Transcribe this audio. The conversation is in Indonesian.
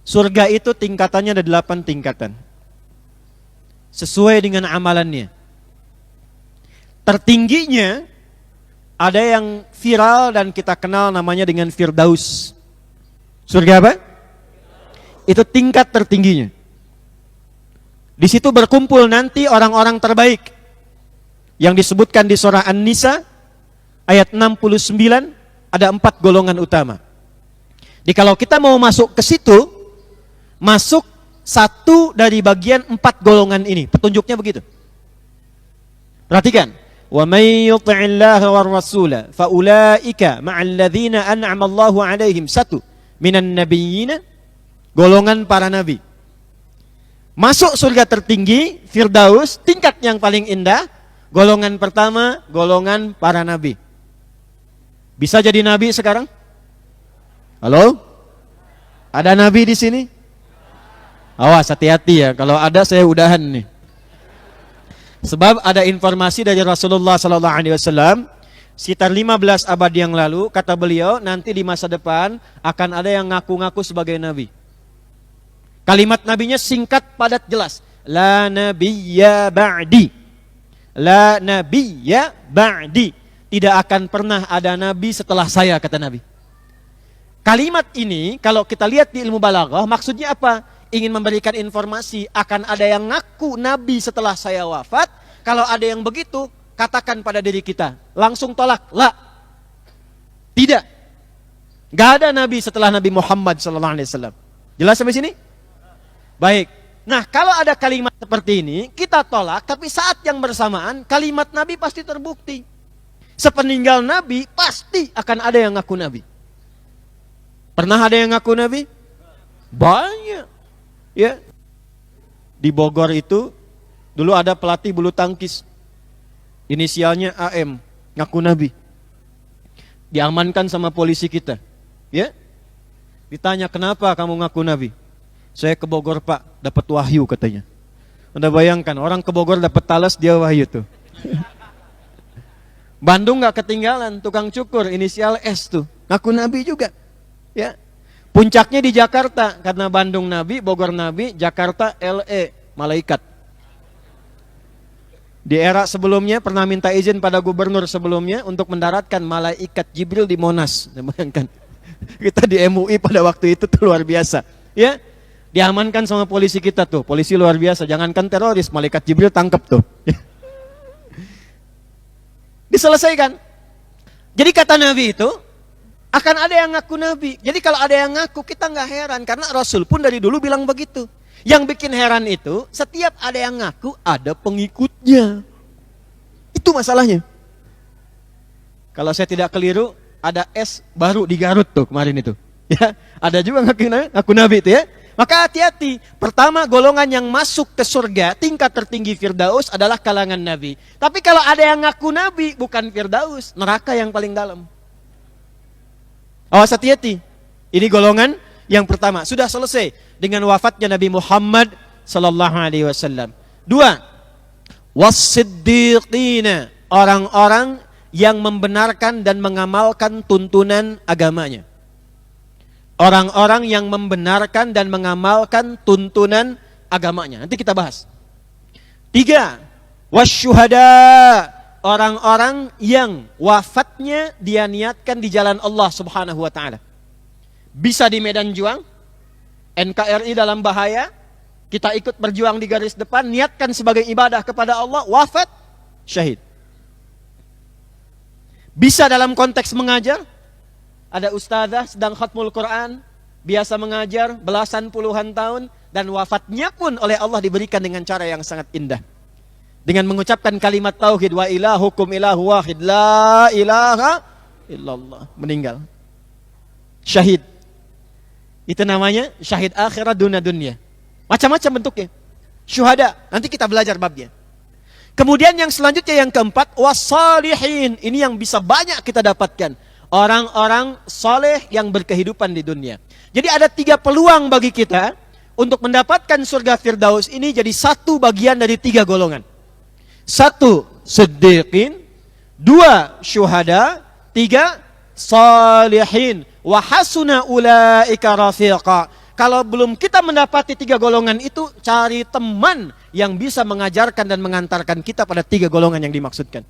Surga itu tingkatannya ada 8 tingkatan. Sesuai dengan amalannya. Tertingginya ada yang viral dan kita kenal namanya dengan Firdaus. Surga apa? Itu tingkat tertingginya. Di situ berkumpul nanti orang-orang terbaik yang disebutkan di surah An-Nisa ayat 69, ada 4 golongan utama. Jadi kalau kita mau masuk ke situ, masuk satu dari bagian 4 golongan ini. Petunjuknya begitu. Perhatikan. Wa may yuti'illaha war rasula fa ulaika ma'al ladzina an'ama Allahu 'alaihim satu minan nabiyyina, golongan para nabi. Masuk surga tertinggi Firdaus, tingkat yang paling indah, golongan pertama, golongan para nabi. Bisa jadi nabi sekarang? Halo? Ada nabi di sini? Awas, hati-hati ya, kalau ada saya udahan nih. Sebab ada informasi dari Rasulullah SAW sekitar 15 abad yang lalu, kata beliau, nanti di masa depan akan ada yang ngaku-ngaku sebagai nabi. Kalimat nabinya singkat, padat, jelas. La nabiyya ba'di. La nabiyya ba'di. Tidak akan pernah ada nabi setelah saya, kata Nabi. Kalimat ini kalau kita lihat di ilmu balaghah, maksudnya apa? Ingin memberikan informasi akan ada yang ngaku nabi setelah saya wafat. Kalau ada yang begitu, katakan pada diri kita, langsung tolak. La, tidak, gak ada nabi setelah Nabi Muhammad SAW. Jelas sampai sini? Baik. Nah, kalau ada kalimat seperti ini, kita tolak. Tapi saat yang bersamaan, kalimat nabi pasti terbukti. Sepeninggal nabi, pasti akan ada yang ngaku nabi. Pernah ada yang ngaku nabi? Banyak. Ya, di Bogor itu dulu ada pelatih bulu tangkis, inisialnya AM, ngaku nabi. Diamankan sama polisi kita. Ya, ditanya kenapa kamu ngaku nabi? Saya ke Bogor Pak, dapat wahyu katanya. Anda bayangkan orang ke Bogor dapat talas, dia wahyu tuh. Bandung nggak ketinggalan, tukang cukur inisial S tuh, ngaku nabi juga. Ya. Puncaknya di Jakarta, karena Bandung nabi, Bogor nabi, Jakarta LE, malaikat. Di era sebelumnya pernah minta izin pada gubernur sebelumnya untuk mendaratkan malaikat Jibril di Monas. Bayangkan. Kita di MUI pada waktu itu tuh luar biasa. Ya, diamankan sama polisi kita tuh, polisi luar biasa. Jangankan teroris, malaikat Jibril tangkap tuh. Diselesaikan. Jadi kata Nabi itu, akan ada yang ngaku nabi. Jadi kalau ada yang ngaku, kita nggak heran, karena Rasul pun dari dulu bilang begitu. Yang bikin heran itu, setiap ada yang ngaku, ada pengikutnya. Itu masalahnya. Kalau saya tidak keliru, ada S baru di Garut tuh kemarin itu. Ya, ada juga ngaku nabi itu ya. Maka hati-hati. Pertama, golongan yang masuk ke surga, tingkat tertinggi Firdaus adalah kalangan nabi. Tapi kalau ada yang ngaku nabi, bukan Firdaus, neraka yang paling dalam. Awas, hati-hati. Ini golongan yang pertama. Sudah selesai dengan wafatnya Nabi Muhammad sallallahu alaihi wasallam. 2. Was-siddiqina, orang-orang yang membenarkan dan mengamalkan tuntunan agamanya. Orang-orang yang membenarkan dan mengamalkan tuntunan agamanya. Nanti kita bahas. 3. Wasyuhada, orang-orang yang wafatnya dia niatkan di jalan Allah Subhanahu wa taala. Bisa di medan juang, NKRI dalam bahaya, kita ikut berjuang di garis depan, niatkan sebagai ibadah kepada Allah, wafat, syahid. Bisa dalam konteks mengajar, ada ustazah sedang khatmul Quran, biasa mengajar belasan puluhan tahun, dan wafatnya pun oleh Allah diberikan dengan cara yang sangat indah. Dengan mengucapkan kalimat tauhid, wa ilahukum ilahu wahid, la ilaha illallah, meninggal. Syahid. Itu namanya syahid akhirat dunia dunia. Macam-macam bentuknya. Syuhada, nanti kita belajar babnya. Kemudian yang selanjutnya yang keempat, wassalihin. Ini yang bisa banyak kita dapatkan. Orang-orang soleh yang berkehidupan di dunia. Jadi ada 3 peluang bagi kita untuk mendapatkan surga Firdaus ini jadi satu bagian dari 3 golongan. 1. Siddiqin, 2. Syuhada, 3. Salihin. Wa hasuna ulaika rafiqa. kalau belum kita mendapati 3 golongan itu, cari teman yang bisa mengajarkan dan mengantarkan kita pada 3 golongan yang dimaksudkan.